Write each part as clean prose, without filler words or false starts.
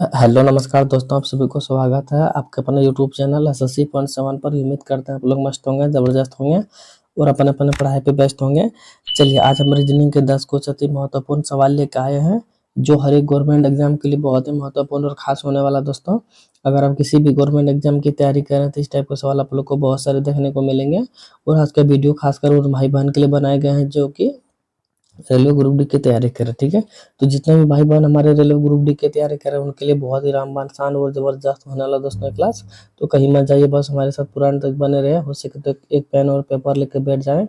Hello नमस्कार दोस्तों, आप सभी को स्वागत है आपके अपने यूट्यूब चैनल एसएससी पॉइंट 7 पर। उम्मीद करते हैं आप लोग मस्त होंगे, ज़बरदस्त होंगे और अपने अपने पढ़ाई पे व्यस्त होंगे। चलिए आज हम रीजनिंग के 10 कुछ अति महत्वपूर्ण सवाल लेकर आए हैं जो हर एक गवर्नमेंट एग्जाम के लिए बहुत ही महत्वपूर्ण और खास होने वाला। दोस्तों अगर आप किसी भी गवर्नमेंट एग्जाम की तैयारी कर रहे हैं तो इस टाइप के सवाल आप लोग को बहुत सारे देखने को मिलेंगे। और आज का वीडियो खासकर उन भाई बहन के लिए बनाए गए हैं जो कि रेलवे ग्रुप डी की तैयारी करें। ठीक है, तो जितने भी भाई बहन हमारे रेलवे ग्रुप डी की तैयारी करें उनके लिए बहुत ही रामबाण शान और जबरदस्त होने वाला दोस्तों क्लास। तो कहीं मत जाइए, बस हमारे साथ पूरा अंत तक बने रहे। हो सके तो एक पेन और पेपर लेकर बैठ जाएं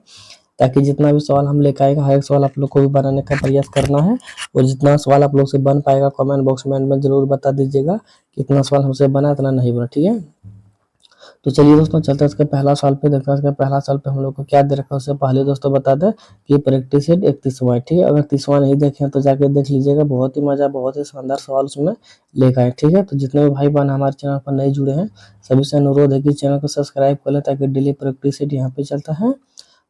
ताकि जितना भी सवाल हम लेकर आएंगे हर एक सवाल आप लोग को भी बनाने का प्रयास करना है। और जितना सवाल आप लोग से बन पाएगा कमेंट बॉक्स में जरूर बता दीजिएगा। कितना सवाल हमसे बना इतना नहीं बना। ठीक है, तो चलिए दोस्तों चलते हैं इसके पहला सवाल पे। देखते हैं इसके पहला सवाल पे हम लोग को क्या दे रखा है। उससे पहले दोस्तों बता दें कि प्रैक्टिस सेट 31वां है। ठीक है, अगर 30वां नहीं देखे तो जाके देख लीजिएगा, बहुत ही मजा, बहुत ही शानदार सवाल उसमें लेकर आए। ठीक है, तो जितने भी भाई बहन हमारे चैनल पर नए जुड़े हैं सभी से अनुरोध है कि चैनल को सब्सक्राइब कर लें ताकि डेली प्रैक्टिस सेट यहाँ पे चलता है,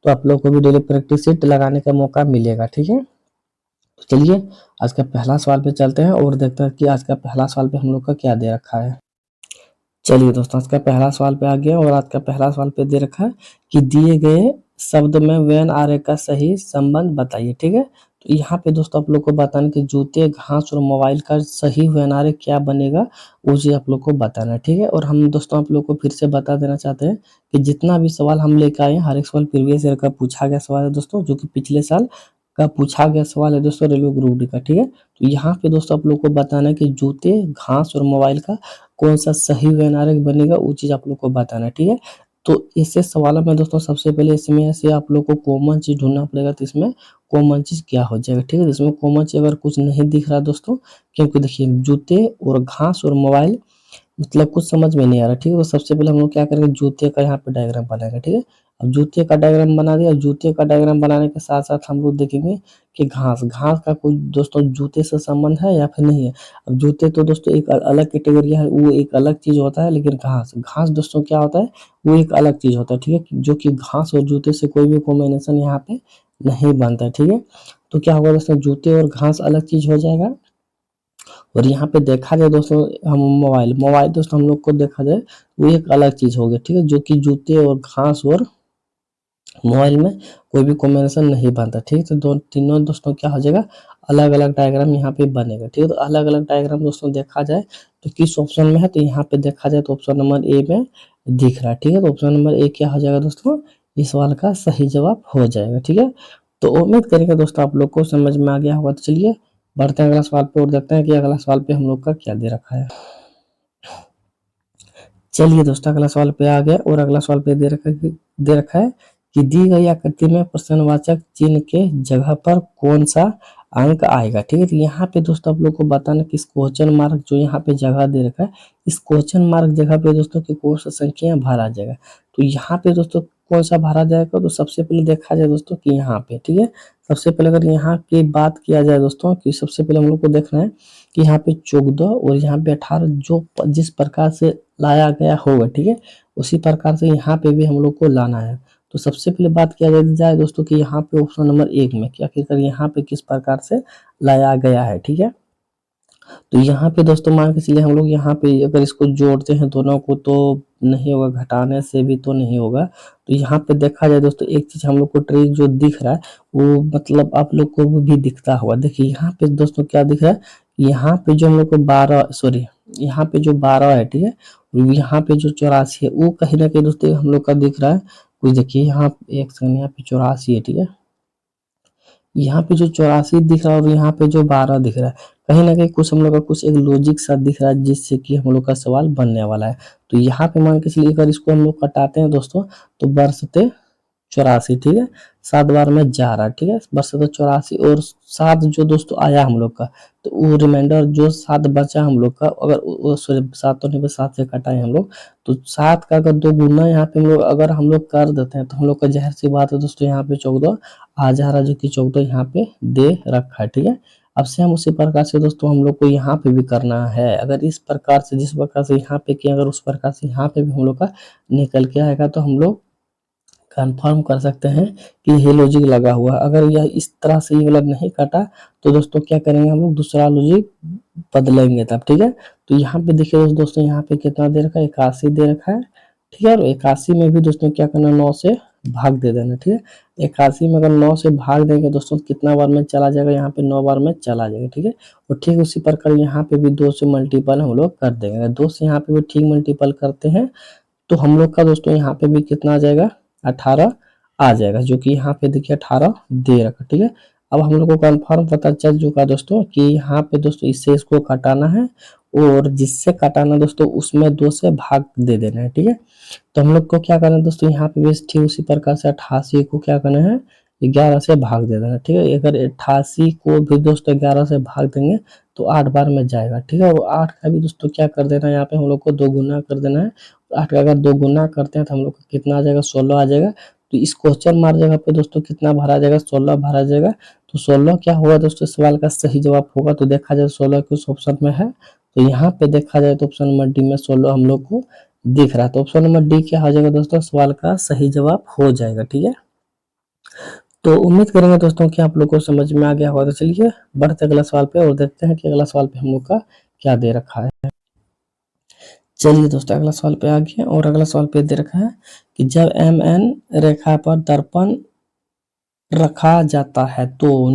तो आप लोग को भी डेली प्रैक्टिस सेट लगाने का मौका मिलेगा। ठीक है, तो चलिए आज का पहला सवाल पे चलते हैं और देखते हैं कि आज का पहला सवाल पे हम लोग का क्या दे रखा है। चलिए दोस्तों आज का पहला सवाल पे आ गया और आज का पहला सवाल पे दे रखा है कि दिए गए शब्द में वेन आर्य का सही संबंध बताइए। ठीक है, तो यहाँ पे दोस्तों आप लोग को बताना कि जूते, घास और मोबाइल का सही वेन आर्य क्या बनेगा वो चीज आप लोग को बताना है। ठीक है, और हम दोस्तों आप लोग को फिर से बता देना चाहते हैं कि जितना भी सवाल हम लेकर आए हैं हर एक सवाल प्रीवियस ईयर का पूछा गया सवाल है दोस्तों, जो कि पिछले साल का पूछा गया सवाल है दोस्तों रेलवे ग्रुप डी का। ठीक है, तो यहाँ पे दोस्तों आप लोग को बताना है कि जूते, घास और मोबाइल का कौन सा सही वेनारिक बनेगा वो चीज आप लोग को बताना है। ठीक है, तो इससे सवालों में दोस्तों सबसे पहले इसमें से आप लोग को कॉमन चीज ढूंढना पड़ेगा। तो इसमें कॉमन चीज क्या हो जाएगा। ठीक है, इसमें कॉमन चीज अगर कुछ नहीं दिख रहा दोस्तों, क्योंकि देखिए जूते और घास और मोबाइल मतलब कुछ समझ में नहीं आ रहा। ठीक है, तो सबसे पहले हम लोग क्या करेंगे, जूते का यहाँ पे डायग्राम बनाएंगे। ठीक है, अब जूते का डायग्राम बना दिया। जूते का डायग्राम बनाने के साथ साथ हम लोग देखेंगे कि घास घास का कोई दोस्तों जूते से संबंध है या फिर नहीं है। अब जूते तो दोस्तों एक अलग कैटेगरी है, वो एक अलग चीज होता है, लेकिन घास घास दोस्तों क्या होता है, वो एक अलग चीज होता है। ठीक है, जो कि घास और जूते से कोई भी कॉम्बिनेशन यहाँ पे नहीं बनता है। ठीक है, तो क्या होगा दोस्तों, जूते और घास अलग चीज हो जाएगा। और यहाँ पे देखा जाए दोस्तों हम मोबाइल मोबाइल दोस्तों हम लोग को देखा जाए वो एक अलग चीज हो गया। ठीक है, जो कि जूते और घास और मोबाइल में कोई भी कॉम्बिनेशन नहीं बनता। ठीक है, तो तीनों दोस्तों क्या हो जाएगा, अलग अलग डायग्राम यहाँ पे बनेगा। ठीक है, तो अलग अलग डायग्राम दोस्तों देखा जाए तो किस ऑप्शन में है, तो यहाँ पे देखा जाए तो ऑप्शन नंबर ए में दिख रहा है। ठीक है, तो ऑप्शन नंबर ए क्या हो जाएगा दोस्तों, इस सवाल का सही जवाब हो जाएगा। ठीक है, तो उम्मीद करेंगे दोस्तों आप लोग को समझ में आ गया होगा। तो चलिए बढ़ते हैं अगला सवाल पे और देखते हैं कि अगला सवाल पे हम लोग का क्या दे रखा है। चलिए दोस्तों अगला सवाल पे आ गया और अगला सवाल पे दे रखा है कि दी गई आकृति में प्रश्नवाचक चिन्ह के जगह पर कौन सा अंक आएगा। ठीक है, तो यहाँ पे दोस्तों आप लोग को बताना कि इस क्वेश्चन मार्क जो यहाँ पे जगह दे रखा है, इस क्वेश्चन मार्क जगह पे दोस्तों की कौन सा संख्या भरा जाएगा। तो यहाँ पे दोस्तों कौन सा भरा जाएगा, तो सबसे पहले देखा जाए दोस्तों कि यहाँ पे, ठीक है, सबसे पहले अगर यहाँ की बात किया जाए दोस्तों कि सबसे पहले हम लोग को देखना है कि यहाँ पे 14 और यहाँ पे 18 जो जिस प्रकार से लाया गया होगा, ठीक है, उसी प्रकार से यहाँ पे भी हम लोग को लाना है। तो सबसे पहले बात किया जाए दोस्तों कि यहाँ पे ऑप्शन नंबर 1 में कि आखिरकार यहाँ पे किस प्रकार से लाया गया है। ठीक है, तो यहाँ पे दोस्तों मान के चलिए हम लोग यहाँ पे अगर इसको जोड़ते हैं दोनों को तो नहीं होगा, घटाने से भी तो नहीं होगा। तो यहाँ पे देखा जाए दोस्तों एक चीज हम लोग को ट्रिक जो दिख रहा है वो मतलब आप लोग को भी दिखता होगा। देखिए यहाँ पे दोस्तों क्या दिख रहा है, यहाँ पे जो हम लोग को 12 सॉरी यहाँ पे जो 12 है, ठीक है, और यहाँ पे जो 84 है वो कहीं ना कहीं दोस्तों हम लोग का दिख रहा है कुछ। देखिए यहाँ एक सेकंड, यहाँ पे 84 है, ठीक है, यहाँ पे जो 84 दिख रहा है और यहाँ पे जो 12 दिख रहा है, कहीं ना कहीं कुछ हम लोग का कुछ एक लॉजिक सा दिख रहा है जिससे कि हम लोग का सवाल बनने वाला है। तो यहाँ पे मान के चलिए अगर इसको हम लोग कटाते हैं दोस्तों तो बरसते 84, ठीक है, 7 बार में जा रहा है, ठीक है, बरसते 84 और 7 जो दोस्तों आया हम लोग का, तो वो रिमाइंडर जो 7 बचा हम लोग का, अगर सॉरी 7 तो नहीं, 7 से कटाए हम लोग, तो 7 का अगर 2 गुना यहाँ पे हम लोग अगर हम लोग कर देते हैं तो हम लोग का जाहिर सी बात है दोस्तों यहाँ पे 14 आ जा रहा है, जो कि 14 यहाँ पे दे रखा है। ठीक है, अब से हम उसी प्रकार से दोस्तों हम लोग को यहाँ पे भी करना है। अगर इस प्रकार से जिस प्रकार से यहाँ पे किया अगर उस प्रकार से यहाँ पे भी हम लोग का निकल के आएगा तो हम लोग कंफर्म कर सकते हैं कि ये लॉजिक लगा हुआ है। अगर यह इस तरह से ये वाला नहीं कटा तो दोस्तों क्या करेंगे हम लोग दूसरा लॉजिक बदलेंगे तब, ठीक है। तो यहाँ पे देखिए दोस्तों यहाँ पे कितना दे रखा है, 81 दे रखा है, ठीक है। और 81 में भी दोस्तों क्या करना, 9 से भाग दे देना, ठीक है। 81 में अगर 9 से भाग देंगे दोस्तों कितना बार में चला जाएगा, यहाँ पे 9 बार में चला जाएगा, ठीक है। और ठीक उसी प्रकार यहाँ पे भी 2 से मल्टीपल हम लोग कर देंगे। अगर 2 से यहाँ पे भी ठीक मल्टीपल करते हैं तो हम लोग का दोस्तों यहाँ पे भी कितना आ जाएगा, 18 आ जाएगा, जो कि यहाँ पे देखिए 18 दे रखा, ठीक है। अब हम लोग को कंफर्म पता चल चुका दोस्तों कि यहाँ पे दोस्तों इससे इसको घटाना है और जिससे घटाना दोस्तों उसमें 2 से भाग दे देना है, ठीक है। तो हम लोग को क्या करना है दोस्तों, यहाँ पे भी ठीक उसी प्रकार से 88 को क्या करना है, 11 से भाग दे देना, ठीक है। अगर 88 को भी दोस्तों 11 से भाग देंगे तो 8 बार में जाएगा, ठीक है। और 8 का भी दोस्तों क्या कर देना है, यहाँ पे हम लोग को 2 गुना कर देना है। 8 का अगर 2 गुना करते हैं तो हम लोग को कितना आ जाएगा, 16 आ जाएगा। तो इस क्वेश्चन मार्क जगह पे दोस्तों कितना भरा जाएगा, 16 भरा जाएगा। तो 16 क्या होगा दोस्तों, सवाल का सही जवाब होगा। तो देखा जाए 16 किस ऑप्शन में है, तो यहाँ पे देखा जाए तो ऑप्शन नंबर डी में 16 हम लोग को दिख रहा है। तो ऑप्शन नंबर डी क्या हो जाएगा दोस्तों, सवाल का सही जवाब हो जाएगा, ठीक है। तो उम्मीद करेंगे दोस्तों कि आप लोग को समझ में आ गया होगा। तो चलिए बढ़ते अगला सवाल पे और देखते हैं कि अगला सवाल पे हम लोग का क्या दे रखा है। चलिए दोस्तों अगला सवाल पे आ गया और अगला सवाल पे दे रखा है कि जब एम एन रेखा पर दर्पण रखा जाता है तो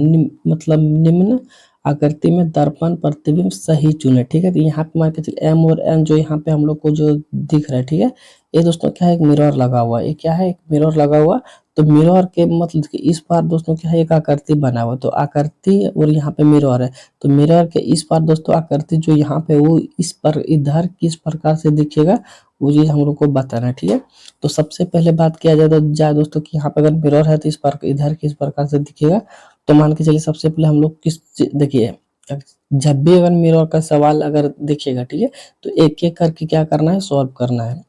मतलब निम्न आकृति में दर्पण प्रतिबिंब सही चुने, ठीक है। तो यहाँ पे मान के चलिए एम और एन जो यहाँ पे हम लोग को जो दिख रहा है, ठीक है, ये दोस्तों क्या है, एक मिरर लगा हुआ है। ये क्या है, एक मिरर लगा हुआ। तो मिरर के मतलब कि इस पार दोस्तों क्या है, एक आकृति बना हुआ। तो आकृति और यहाँ पे मिरर है। तो मिरर के इस पार दोस्तों आकृति जो यहाँ पे वो इस पर इधर किस प्रकार से दिखेगा वो चीज हम लोग को बताना है, ठीक है। तो सबसे पहले बात किया जाए दोस्तों कि यहाँ पे अगर मिरर है तो इस पर इधर किस प्रकार से दिखेगा। तो मान के चलिए सबसे पहले हम लोग देखिए, जब भी अगर मिरर का सवाल अगर देखिएगा, ठीक है, तो एक एक करके क्या करना है, सॉल्व करना है।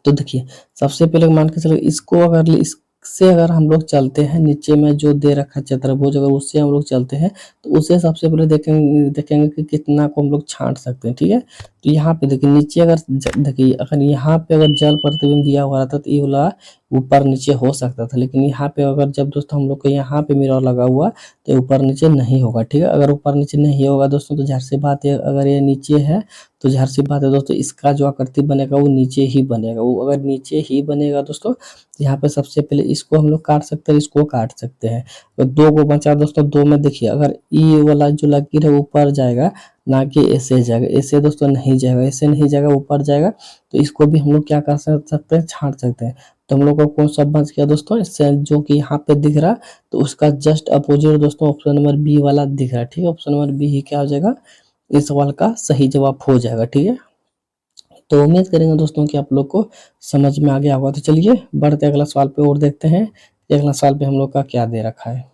तो देखिए सबसे पहले मान के चलिए इसको अगर इससे अगर हम लोग चलते हैं, नीचे में जो दे रखा है चतुर्भुज, अगर उससे हम लोग चलते हैं तो उसे सबसे पहले देखेंगे कि कितना को हम लोग छांट सकते हैं, ठीक है। तो यहाँ पे देखिए नीचे अगर देखिए अगर यहाँ पे अगर जल प्रतिबिंब दिया हुआ रहता तो ये वाला ऊपर नीचे हो सकता था, लेकिन यहाँ पे अगर जब दोस्तों हम लोग को यहाँ पे मिरर लगा हुआ तो ऊपर नीचे नहीं होगा, ठीक है। अगर ऊपर नीचे नहीं होगा दोस्तों तो जाहिर सी बात है अगर ये नीचे है तो जाहिर सी बात है दोस्तों इसका जो आकृति बनेगा वो नीचे ही बनेगा। वो अगर नीचे ही बनेगा दोस्तों तो यहाँ पे सबसे पहले इसको हम लोग काट सकते हैं, इसको काट सकते हैं। तो 2 को बचा दोस्तों, 2 में देखिए अगर ई वाला जो लकीर है ऊपर जाएगा ना कि ऐसे जाएगा, ऐसे दोस्तों नहीं जाएगा, ऐसे नहीं जाएगा, ऊपर जाएगा। तो इसको भी हम लोग क्या कर सकते हैं, छांट सकते हैं। तो हम लोग को कौन सा बच गया दोस्तों, इससे जो कि यहाँ पे दिख रहा तो उसका जस्ट अपोजिट दोस्तों ऑप्शन नंबर बी वाला दिख रहा है, ठीक है। ऑप्शन नंबर बी ही क्या हो जाएगा, इस सवाल का सही जवाब हो जाएगा, ठीक है। तो उम्मीद करेंगे दोस्तों कि आप लोग को समझ में आ गया होगा। तो चलिए बढ़ते अगला सवाल पे और देखते हैं कि अगला सवाल पे हम लोग का क्या दे रखा है।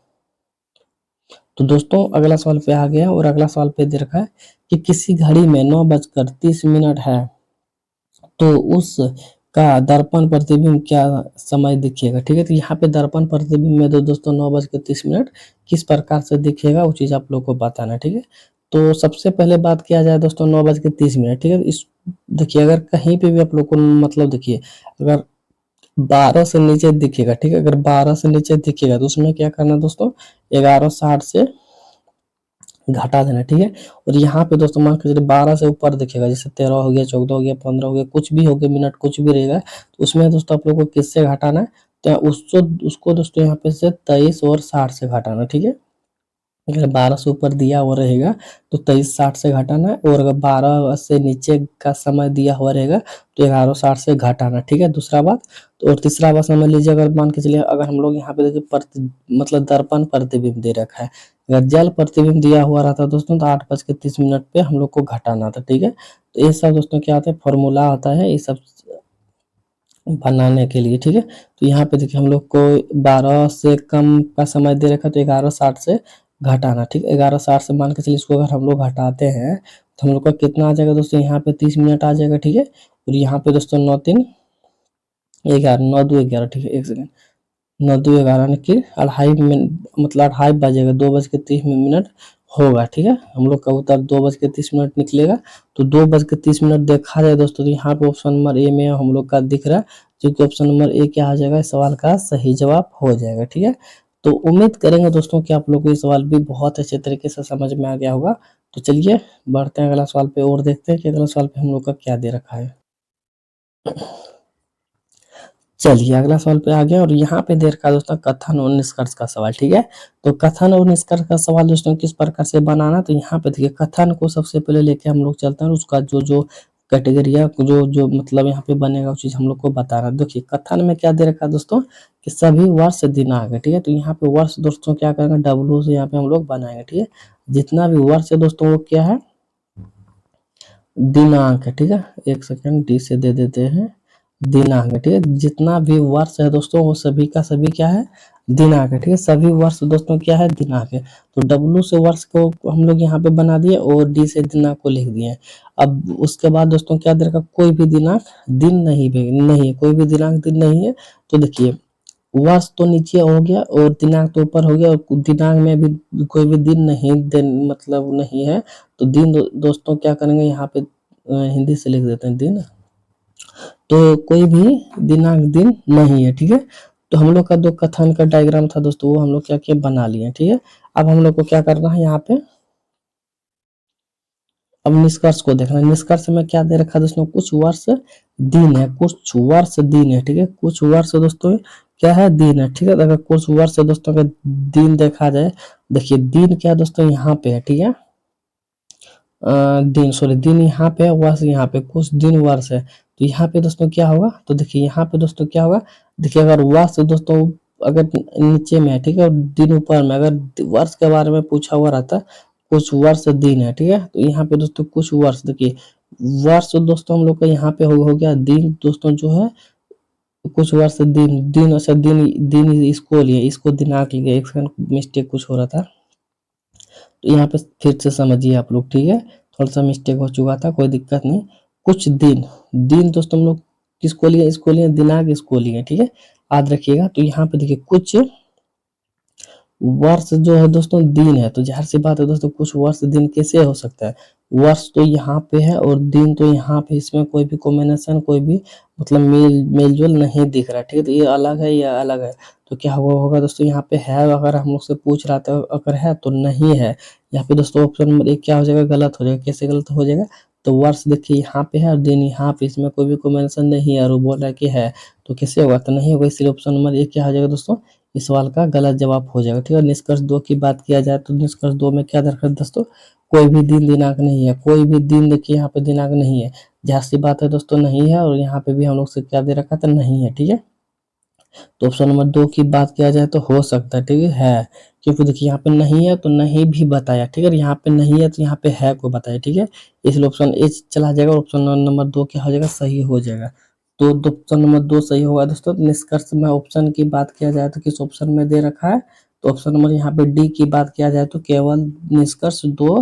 तो दोस्तों अगला सवाल पे आ गया और अगला सवाल पे दे रखा है कि किसी घड़ी में 9:30 है तो उस का दर्पण प्रतिबिंब क्या समय दिखेगा, ठीक है। तो यहाँ पे दर्पण प्रतिबिंब में तो दोस्तों 9:30 किस प्रकार से दिखेगा वो चीज आप लोग को बताना है, ठीक है। तो सबसे पहले बात किया जाए दोस्तों 9:30, ठीक है। इस देखिए अगर कहीं पे भी आप लोग को मतलब देखिए अगर 12 से नीचे दिखेगा, ठीक है, अगर 12 से नीचे दिखेगा तो उसमें क्या करना दोस्तों, 11:60 से घटा देना, ठीक है। और यहाँ पे दोस्तों मान के चलिए 12 से ऊपर दिखेगा, जैसे 13 हो गया, 14 हो गया, 15 हो गया, कुछ भी हो गया, मिनट कुछ भी रहेगा तो उसमें दोस्तों आप लोग को किससे घटाना है, तो उसको उसको दोस्तों यहाँ पे से 23 और 60 से घटाना, ठीक है। अगर 12 से ऊपर दिया हुआ रहेगा तो 23:60 से घटाना है, और अगर 12 से नीचे का समय दिया हुआ रहेगा तो 11:60 से घटाना, ठीक है, दूसरा बात। तो और तीसरा बात समझ लीजिए, अगर मान के चलिए अगर हम लोग यहाँ पे देखिए मतलब दर्पण प्रतिबिंब दे रखा है, अगर जल प्रतिबिंब दिया हुआ रहता दोस्तों तो 8:30 पे हम लोग को घटाना था, ठीक है। तो ये सब दोस्तों क्या होता है, फॉर्मूला होता है ये सब बनाने के लिए, ठीक है। तो यहाँ पे देखिए हम लोग को 12 से कम का समय दे रखा तो 11:60 से घटाना, ठीक है। 11:60 से मान के चलिए इसको अगर हम लोग घटाते हैं तो हम लोग का कितना आ जाएगा दोस्तों, यहाँ पे 30 मिनट आ जाएगा, ठीक है। और यहाँ पे दोस्तों 9 3 11 9 2 11, ठीक है, एक सेकेंड, 9 2 11 की 2:30 मतलब 2:30 बजेगा, 2:30 होगा, ठीक है। हम लोग का उत्तर 2:30 निकलेगा। तो 2:30 देखा जाए दोस्तों तो यहाँ पे ऑप्शन नंबर ए में हम लोग का दिख रहा है, जो कि ऑप्शन नंबर ए क्या आ जाएगा, इस सवाल का सही जवाब हो जाएगा, ठीक है। तो उम्मीद करेंगे दोस्तों कि आप लोग को ये सवाल भी बहुत अच्छे तरीके से समझ में आ गया होगा। तो चलिए बढ़ते हैं अगला सवाल पे और देखते हैं कि अगला सवाल पे हम लोग का क्या दे रखा है। चलिए अगला सवाल पे आ गया और यहाँ पे दे रखा है दोस्तों कथन और निष्कर्ष का सवाल। ठीक है, तो कथन और निष्कर्ष का सवाल दोस्तों किस प्रकार से बनाना, तो यहाँ पे देखिए कथन को सबसे पहले लेके हम लोग चलते हैं, उसका जो जो कैटेगरी है, जो जो मतलब यहाँ पे बनेगा उस चीज हम लोग को बताना। देखिए कथन में क्या दे रखा है दोस्तों कि सभी वर्ष दिनांक है। ठीक है, तो यहाँ पे वर्ष दोस्तों क्या करेंगे, डब्लू से यहाँ पे हम लोग बनाएंगे। ठीक है, जितना भी वर्ष है दोस्तों वो क्या है, दिनांक है। ठीक है, एक सेकंड डी से दे देते हैं, दिनांक है। ठीक है, जितना भी वर्ष है दोस्तों वो सभी का सभी क्या है, दिनांक है। ठीक है, सभी वर्ष दोस्तों क्या है, दिनांक है। तो डब्लू से वर्ष को हम लोग यहाँ पे बना दिए और डी से दिनांक को लिख दिए। अब उसके बाद दोस्तों क्या दे रखा, कोई भी दिनांक दिन नहीं है, कोई भी दिनांक दिन नहीं है। तो देखिए वर्ष तो नीचे हो गया और दिनांक तो ऊपर हो गया, और दिनांक में भी कोई भी दिन नहीं, दिन मतलब नहीं है। तो दिन दोस्तों क्या करेंगे यहाँ पे हिंदी से लिख देते हैं दिन, तो कोई भी दिनांक दिन नहीं है। ठीक है, तो हम लोग का जो कथन का डायग्राम था दोस्तों वो हम लोग क्या किया, बना लिए। ठीक है, अब हम लोग को क्या करना है यहाँ पे, अब निष्कर्ष को देखना है। निष्कर्ष में क्या दे रखा है दोस्तों, कुछ वर्ष दिन है, कुछ वर्ष दिन है। ठीक है, कुछ वर्ष दोस्तों क्या है, दिन है। ठीक है, अगर कुछ वर्ष दोस्तों का दिन देखा जाए, देखिए दिन क्या है दोस्तों यहाँ पे है। ठीक है, दिन सॉरी दिन यहाँ पे है, वर्ष यहाँ पे, कुछ दिन वर्ष है। तो यहाँ पे दोस्तों क्या होगा, तो देखिए यहाँ पे दोस्तों क्या होगा, देखिए अगर वर्ष दोस्तों अगर नीचे में है, ठीक है, और दिन ऊपर में, अगर वर्ष के बारे में पूछा हुआ रहता, कुछ वर्ष दिन है। ठीक है, तो यहाँ पे दोस्तों कुछ वर्ष, देखिए वर्ष दोस्तों हम लोग का यहाँ पे हो गया, दिन दोस्तों जो है कुछ वर्ष दिन, दिन अच्छा दिन, दिन इसको लिए, इसको दिनांक लिए, एक सेकंड मिस्टेक कुछ हो रहा था, तो यहाँ पे फिर से समझिए आप लोग। ठीक है, थोड़ा सा मिस्टेक हो चुका था, कोई दिक्कत नहीं। कुछ दिन, दिन दोस्तों हम लोग किसको लिए, इसको लिए, दिनांक इसको लिए। ठीक है, याद रखिएगा। तो यहाँ पे देखिए कुछ वर्ष जो है दोस्तों दिन है, तो जाहिर सी बात है दोस्तों कुछ वर्ष दिन कैसे हो सकता है, वर्ष तो यहाँ पे है और दिन तो यहाँ पे, इसमें कोई भी कॉम्बिनेशन, कोई भी मतलब मेल जोल नहीं दिख रहा। ठीक है, तो ये अलग है, ये अलग है। तो क्या होगा दोस्तों, यहाँ पे है, अगर हम लोग से पूछ रहा था अगर है तो नहीं है, यहाँ पे दोस्तों ऑप्शन नंबर एक क्या हो जाएगा, गलत हो जाएगा। कैसे गलत हो जाएगा, तो वर्ष देखिए यहाँ पे है और दिन यहाँ पे, इसमें कोई भी कॉम्बिनेशन नहीं है और वो बोल रहा है कि है, तो कैसे होगा, तो नहीं होगा। इसलिए ऑप्शन नंबर एक क्या हो जाएगा दोस्तों, इस सवाल का गलत जवाब हो जाएगा। ठीक है, निष्कर्ष दो की बात किया जाए तो निष्कर्ष दो में क्या दरखास्त दोस्तों, कोई भी दिन दिनांक नहीं है, कोई भी दिन देखिए यहाँ पे दिनांक नहीं है, जाहिर सी बात है दोस्तों नहीं है, और यहाँ पे भी हम लोग से क्या दे रखा था, नहीं है। ठीक है, तो ऑप्शन नंबर दो की बात किया जाए तो हो सकता है। ठीक है, क्योंकि देखिए यहाँ पे नहीं है तो नहीं भी बताया। ठीक है, यहाँ पे नहीं है तो यहाँ पे है को बताया। ठीक है, इसलिए ऑप्शन ए चला जाएगा और ऑप्शन नंबर दो क्या हो जाएगा, सही हो जाएगा। तो ऑप्शन नंबर दो सही होगा दोस्तों। तो निष्कर्ष में ऑप्शन की बात किया जाए तो किस ऑप्शन में दे रखा है, तो ऑप्शन नंबर यहाँ पे डी की बात किया जाए तो केवल निष्कर्ष दो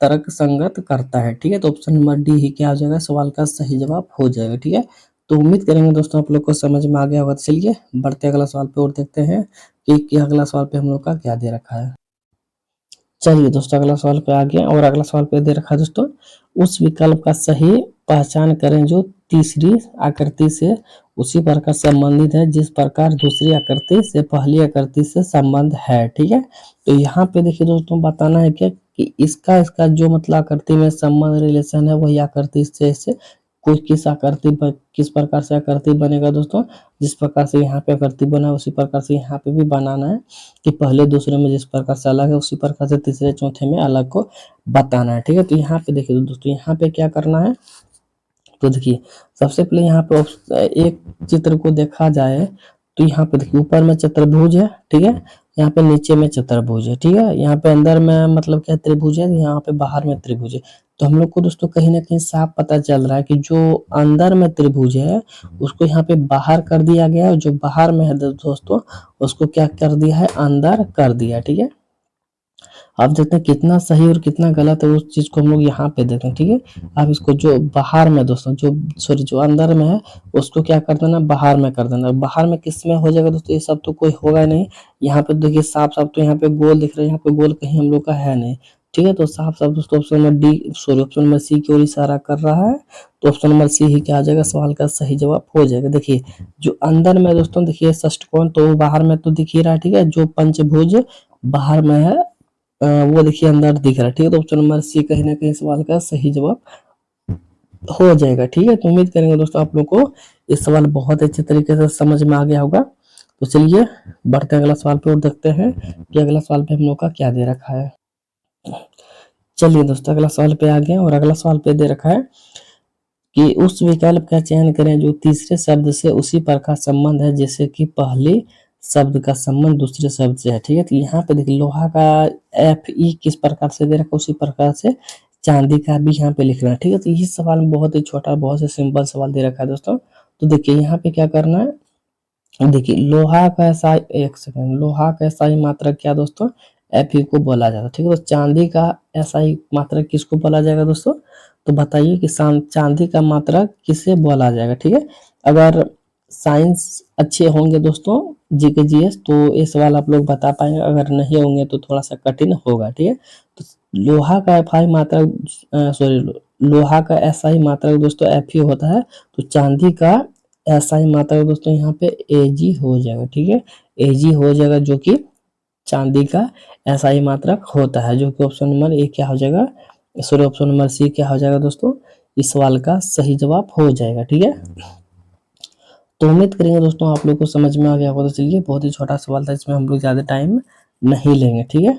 तर्क संगत करता है। ठीक है, तो ऑप्शन नंबर डी ही क्या हो जाएगा, सवाल का सही जवाब हो जाएगा। ठीक है, तो उम्मीद करेंगे दोस्तों आप लोग को समझ में आ गया होगा। तो चलिए बढ़ते अगला सवाल पे और देखते हैं कि अगला सवाल पे हम लोग का क्या दे रखा है। चलिए दोस्तों अगला सवाल पे आ गया और अगला सवाल पे दे रखा है दोस्तों, उस विकल्प का सही पहचान करें जो तीसरी आकृति से उसी प्रकार संबंधित है जिस प्रकार दूसरी आकृति से पहली आकृति से संबंध है। ठीक है, तो यहाँ पे देखिए दोस्तों बताना है क्या कि इसका इसका जो मतलब आकृति में संबंध रिलेशन है वही आकृति से कोई किस आकृति पर किस प्रकार से आकृति बनेगा दोस्तों, जिस प्रकार से यहाँ पे आकृति बना उसी प्रकार से यहाँ पे भी बनाना है, कि पहले दूसरे में जिस प्रकार से अलग है उसी प्रकार से तीसरे चौथे में अलग को बताना है। ठीक है, तो यहाँ पे देखिए दोस्तों यहाँ पे क्या करना है, तो देखिए सबसे पहले यहाँ पे एक चित्र को देखा जाए तो यहाँ पे देखिए ऊपर में चतुर्भुज है। ठीक है, यहाँ पे नीचे में चतुर्भुज है। ठीक है, यहाँ पे अंदर में मतलब क्या त्रिभुज है, यहाँ पे बाहर में त्रिभुज है। तो हम लोग को दोस्तों कहीं ना कहीं साफ पता चल रहा है कि जो अंदर में त्रिभुज है उसको यहाँ पे बाहर कर दिया गया है, और जो बाहर में है दोस्तों उसको क्या कर दिया है, अंदर कर दिया। ठीक है, आप देखते हैं कितना सही और कितना गलत है, उस चीज को हम लोग यहाँ पे देखते हैं। ठीक है, आप इसको जो बाहर में दोस्तों जो सॉरी जो अंदर में है उसको क्या कर देना, बाहर में कर देना। बाहर में किस में हो जाएगा दोस्तों, ये सब तो कोई होगा नहीं। यहाँ पे देखिए साफ साफ तो यहाँ पे गोल दिख रहा है, यहाँ पे गोल कहीं हम लोग का है नहीं। ठीक है, तो साफ साफ दोस्तों option number D sorry option number C की ओर इशारा कर रहा है, तो ऑप्शन नंबर सी ही क्या आ जाएगा, सवाल का सही जवाब हो जाएगा। देखिए जो अंदर में दोस्तों देखिए षष्ठकोण तो बाहर में तो दिख ही रहा है। ठीक है, जो पंचभुज बाहर में है वो देखिए अंदर दिख रहा है, ठीक है। तो ऑप्शन नंबर सी कहीं ना कहीं सवाल का सही जवाब हो जाएगा, ठीक है। तो उम्मीद करेंगे दोस्तों आप लोग को इस सवाल बहुत अच्छे तरीके से समझ में आ गया होगा। तो चलिए बढ़ते हैं अगला सवाल पे और देखते हैं कि अगला सवाल पे हम लोग का क्या दे रखा है। चलिए दोस्तों अगला सवाल पे आ गए और अगला सवाल पे दे रखा है कि उस विकल्प का चयन करें जो तीसरे शब्द से उसी प्रकार संबंध है जैसे कि पहले शब्द का संबंध दूसरे शब्द से है, ठीक है। तो यहाँ पे देखिए लोहा का एफ ई किस प्रकार से दे रखा है, उसी प्रकार से चांदी का भी यहाँ पे लिखना है, ठीक है। तो इस सवाल में बहुत ही छोटा बहुत ही सिंपल सवाल दे रखा है दोस्तों। तो देखिए यहाँ पे क्या करना है, देखिए लोहा का ऐसा एक सेकंड, लोहा का ऐसा ही मात्रक क्या दोस्तों, एफ ई को बोला जाता है, ठीक है। तो चांदी का ऐसा ही मात्रक किसको बोला जाएगा दोस्तों, तो बताइए कि चांदी का मात्रक किसे बोला जाएगा, ठीक है। अगर साइंस अच्छे होंगे दोस्तों जी के जीएस तो ये सवाल आप लोग बता पाएंगे, अगर नहीं होंगे तो थोड़ा सा कठिन होगा, ठीक है। तो लोहा का एफ आई मात्रक सॉरी लोहा का ऐसा ही मात्रक दोस्तों एफ ही होता है। तो चांदी का ऐसा ही मात्रक दोस्तों यहाँ पे एजी हो जाएगा, ठीक है। एजी हो जाएगा जो कि चांदी का ऐसा ही मात्रक होता है, जो कि ऑप्शन नंबर ए क्या हो जाएगा, सॉरी ऑप्शन नंबर सी क्या हो जाएगा दोस्तों, इस सवाल का सही जवाब हो जाएगा, ठीक है। तो उम्मीद करेंगे दोस्तों आप लोग को समझ में आ गया होगा। तो चलिए बहुत ही छोटा सवाल था, इसमें हम लोग ज़्यादा टाइम नहीं लेंगे, ठीक है।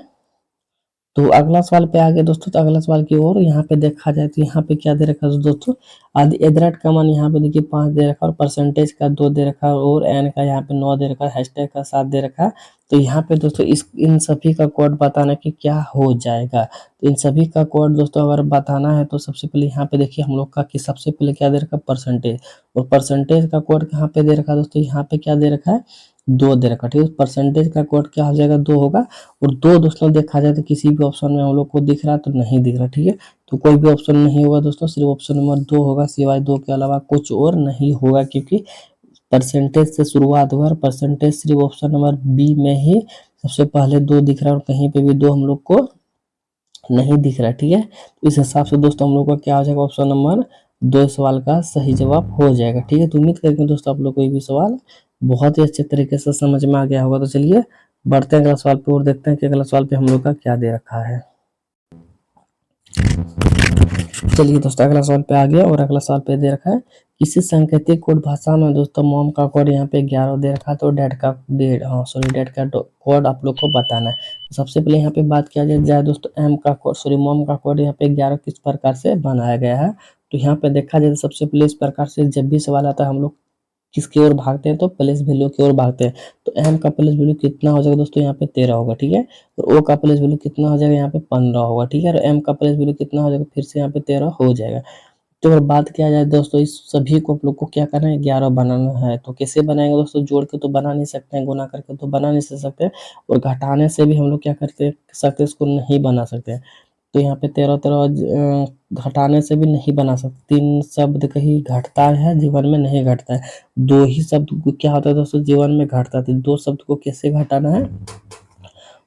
तो अगला सवाल पे आ गए दोस्तों। तो अगला सवाल की ओर यहाँ पे देखा जाए तो यहाँ पे क्या दे रखा है दोस्तों, आदि एदरेट का मान यहाँ पे देखिए 5 दे रखा है और परसेंटेज का 2 दे रखा है और एन का यहाँ पे 9 दे रखा है, हैशटैग का 7 दे रखा है। तो यहाँ पे दोस्तों इन सभी का कोड बताना कि क्या हो जाएगा। तो इन सभी का कोड दोस्तों अगर बताना है तो सबसे पहले यहाँ पे देखिए हम लोग का कि सबसे पहले क्या दे रखा है, परसेंटेज, और परसेंटेज का कोड कहाँ पे दे रखा है दोस्तों, यहाँ पे क्या दे रखा है, 2 दे रखा है, ठीक है। परसेंटेज का कोड क्या हो जाएगा, 2 होगा। और 2 दोस्तों देखा जाए तो किसी भी ऑप्शन में हम लोग को दिख रहा तो नहीं दिख रहा, ठीक है। तो कोई भी ऑप्शन नहीं होगा दोस्तों, सिर्फ ऑप्शन नंबर 2 होगा, सिवाय 2 के अलावा कुछ और नहीं होगा, क्योंकि परसेंटेज से शुरुआत हुआ और परसेंटेज सिर्फ ऑप्शन नंबर बी में ही सबसे पहले 2 दिख रहा है और कहीं पे भी 2 हम लोग को नहीं दिख रहा, ठीक है। तो इस हिसाब से दोस्तों हम लोग का क्या हो जाएगा, ऑप्शन नंबर 2 सवाल का सही जवाब हो जाएगा, ठीक है। तो उम्मीद करके दोस्तों आप लोग को ये भी सवाल बहुत ही अच्छे तरीके से समझ में आ गया होगा। तो चलिए बढ़ते हैं अगला सवाल पे और देखते हैं कि अगला सवाल पे हम लोग का क्या दे रखा है। चलिए दोस्तों अगला सवाल पे आ गया और अगला सवाल पे दे रखा है किसी सांकेतिक कोड भाषा में दोस्तों मोम का कोड यहाँ पे 11 दे रखा है, तो डेट का कोड आप लोग को बताना है। तो सबसे पहले यहाँ पे बात किया जाए दोस्तों एम का कोड मोम का कोड यहाँ पे 11 किस प्रकार से बनाया गया है। तो यहाँ पे देखा जाए तो सबसे पहले इस प्रकार से जब भी सवाल आता है हम लोग किसकी ओर भागते हैं, तो प्लेस वैल्यू की ओर भागते हैं। तो एम का प्लेस वैल्यू कितना हो जाएगा दोस्तों, यहाँ पे 13 होगा, ठीक है। और ओ का प्लेस वैल्यू कितना हो जाएगा, यहाँ पे 15 होगा, ठीक है। और एम का प्लेस वैल्यू कितना हो जाएगा, फिर से यहाँ पे 13 हो जाएगा। तो अगर बात किया जाए दोस्तों इस सभी को आप लोग को क्या करना है, 11 बनाना है। तो कैसे बनाएंगे दोस्तों, जोड़ के तो बना नहीं सकते हैं, गुना करके तो बना नहीं सकते, और घटाने से भी हम लोग क्या करते सकते, इसको नहीं बना सकते हैं। तो यहाँ पे 13 13 घटाने से भी नहीं बना सकते। 3 शब्द कहीं घटता है जीवन में, नहीं घटता है। 2 ही शब्द क्या होता है दोस्तों जीवन में घटता है। तो 2 शब्द को कैसे घटाना है,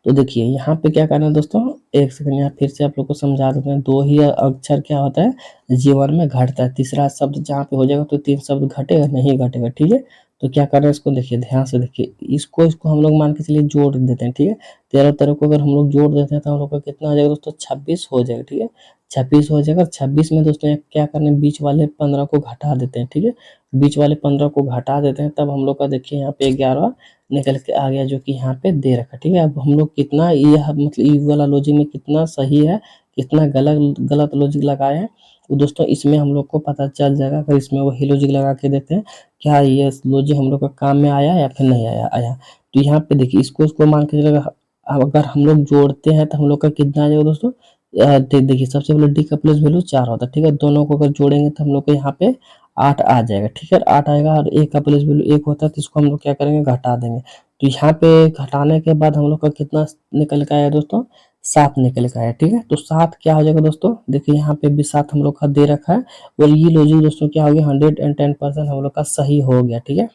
तो देखिए यहाँ पे क्या करना है दोस्तों, एक सेकंड यहाँ फिर से आप लोग को समझा देते हैं। 2 ही अक्षर क्या होता है जीवन में घटता है, तीसरा शब्द जहाँ पे हो जाएगा तो 3 शब्द घटेगा नहीं घटेगा, ठीक है। तो क्या करना है, इसको देखिए ध्यान से देखिए, इसको हम लोग मान के चलिए जोड़ देते हैं, ठीक है। 13 13 को अगर हम लोग जोड़ देते हैं तो हम लोग का कितना हो जाएगा दोस्तों, 26 हो जाएगा, ठीक है। 26 हो जाएगा। 26 में दोस्तों क्या करना है, बीच वाले 15 को घटा देते हैं, ठीक है। बीच वाले 15 को घटा देते हैं, तब हम लोग का देखिए यहाँ पे 11 निकल के आ गया, जो कि यहाँ पे दे रखा, ठीक है। अब हम लोग कितना ये मतलब ई वाला लॉजिक में कितना सही है, कितना गलत गलत लॉजिक लगाए हैं, तो दोस्तों इसमें हम लोग को पता चल जाएगा। अगर इसमें वही लॉजिक लगा के देखते हैं क्या ये लॉजिक हम लोग का काम में आया या फिर नहीं आया। तो यहाँ पे देखिए इसको मान के चलेगा, अगर हम लोग जोड़ते हैं तो हम लोग का कितना आ जाएगा दोस्तों, देखिए सबसे पहले डी का प्लस वैल्यू 4 होता है, ठीक है। दोनों को अगर जोड़ेंगे तो हम लोग को यहाँ पे 8 आ जाएगा, ठीक है। 8 आएगा और ए का प्लस वैल्यू 1 होता है, तो इसको हम लोग क्या करेंगे, घटा देंगे। तो यहाँ पे घटाने के बाद हम लोग का कितना निकल के आया दोस्तों, 7 निकल के आया, ठीक है। तो 7 क्या हो जाएगा दोस्तों, देखिए यहाँ पे भी 7 हम लोग का दे रखा है, और ये लॉजिक दोस्तों क्या हो गया, 110% हम लोग का सही हो गया, ठीक है।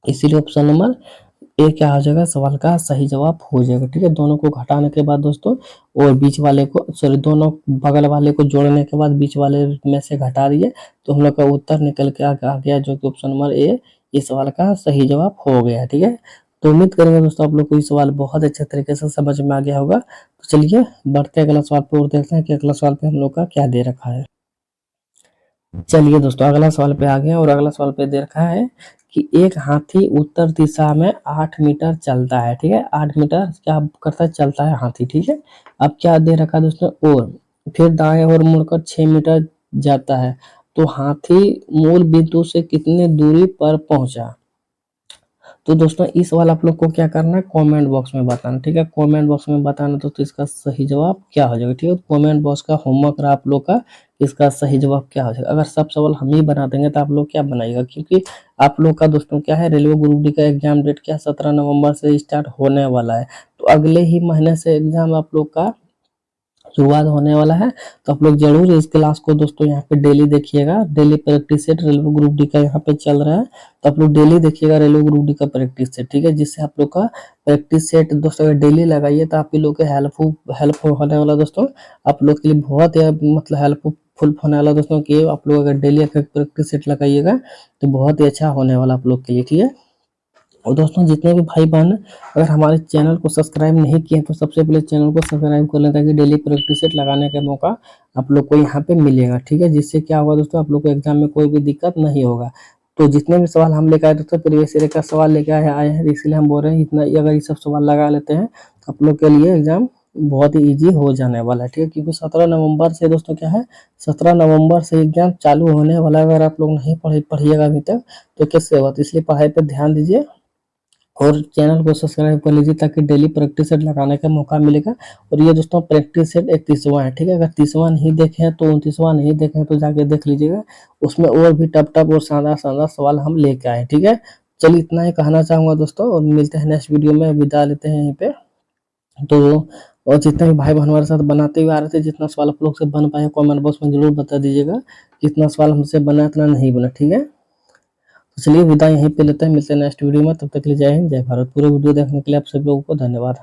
इसीलिए ऑप्शन नंबर ए क्या हो जाएगा, सवाल का सही जवाब हो जाएगा, ठीक है। दोनों को घटाने के बाद दोस्तों और बीच वाले को सॉरी दोनों बगल वाले को जोड़ने के बाद बीच वाले में से घटा दिए, तो हम लोग का उत्तर निकल के आ गया, जो कि ऑप्शन नंबर ए इस सवाल का सही जवाब हो गया, ठीक है। तो उम्मीद करेंगे दोस्तों आप लोग को ये सवाल बहुत अच्छे तरीके से समझ में आ गया होगा। तो चलिए बढ़ते हैं अगला सवाल पे और देखते हैं कि अगला सवाल पे हम लोग का क्या दे रखा है। चलिए दोस्तों अगला सवाल पे आ गए और अगला सवाल पे दे रखा है कि एक हाथी उत्तर दिशा में 8 मीटर चलता है, ठीक है। 8 मीटर क्या करता है, चलता है हाथी, ठीक है। अब क्या दे रखा है दोस्तों, और फिर दाएं और मुड़कर 6 मीटर जाता है, तो हाथी मूल बिंदु से कितनी दूरी पर पहुंचा। तो दोस्तों इस सवाल आप लोग को क्या करना है, कमेंट बॉक्स में बताना, ठीक है। कमेंट बॉक्स में बताना दोस्तों इसका सही जवाब क्या हो जाएगा, ठीक है। कमेंट बॉक्स का होमवर्क रहा आप लोग का, इसका सही जवाब क्या हो जाएगा। अगर सब सवाल हम ही बना देंगे तो आप लोग क्या बनाएगा, क्योंकि आप लोग का दोस्तों क्या है, रेलवे ग्रुप डी का एग्जाम डेट क्या 17 नवंबर से स्टार्ट होने वाला है। तो अगले ही महीने से एग्जाम आप लोग का शुरुआत होने वाला है। तो आप लोग जरूर इस क्लास को दोस्तों यहाँ पे डेली देखिएगा। Daily practice set railway group D का यहाँ पे चल रहा है, तो आप लोग डेली देखिएगा रेलवे ग्रुप डी का प्रैक्टिस सेट, ठीक है। जिससे आप लोग का प्रैक्टिस सेट दोस्तों अगर डेली लगाइए तो आप लोग के हेल्पफुल होने वाला दोस्तों, आप लोग के लिए बहुत ही मतलब हेल्पफुल होने वाला दोस्तों कि आप लोग अगर डेली प्रैक्टिस सेट लगाइएगा तो बहुत ही अच्छा होने वाला आप लोग के लिए, ठीक है। और दोस्तों जितने भी भाई बहन अगर हमारे चैनल को सब्सक्राइब नहीं किए तो सबसे पहले चैनल को सब्सक्राइब कर लें, ताकि डेली प्रैक्टिस सेट लगाने का मौका आप लोग को यहाँ पे मिलेगा, ठीक है। जिससे क्या होगा दोस्तों, आप लोग को एग्जाम में कोई भी दिक्कत नहीं होगा। तो जितने भी सवाल हम लेकर आए दोस्तों, प्रीवियस ईयर का सवाल लेके आए हैं, इसलिए हम बोल रहे हैं इतना अगर ये सब सवाल लगा लेते हैं तो आप लोग के लिए एग्जाम बहुत ही ईजी हो जाने वाला है, ठीक है। क्योंकि 17 नवंबर से दोस्तों क्या है, 17 नवंबर से एग्जाम चालू होने वाला है। अगर आप लोग नहीं पढ़िएगा अभी तक तो कैसे होगा, तो इसलिए पढ़ाई पर ध्यान दीजिए और चैनल को सब्सक्राइब कर लीजिए, ताकि डेली प्रैक्टिस सेट लगाने का मौका मिलेगा। और ये दोस्तों प्रैक्टिस सेट 31वां है, ठीक है। अगर 30वां नहीं देखे हैं तो 29वां नहीं देखे हैं तो जाके देख लीजिएगा, उसमें और भी टप टप और शानदार शानदार सवाल हम लेके आए, ठीक है। चलिए इतना ही कहना चाहूंगा दोस्तों, और मिलते हैं नेक्स्ट वीडियो में, विदा लेते हैं यहीं पे। तो और जितने भी भाई बहन हमारे साथ बनाते हुए आ रहे थे, जितना सवाल आप लोग से बन पाए कमेंट बॉक्स में जरूर बता दीजिएगा। जितना सवाल हमसे बना इतना नहीं बना, ठीक है। तो चलिए विदा यहीं पे लेते हैं, मिलते हैं नेक्स्ट वीडियो में। तब तक के लिए जय हिंद जय भारत। पूरे वीडियो देखने के लिए आप सभी लोगों को धन्यवाद।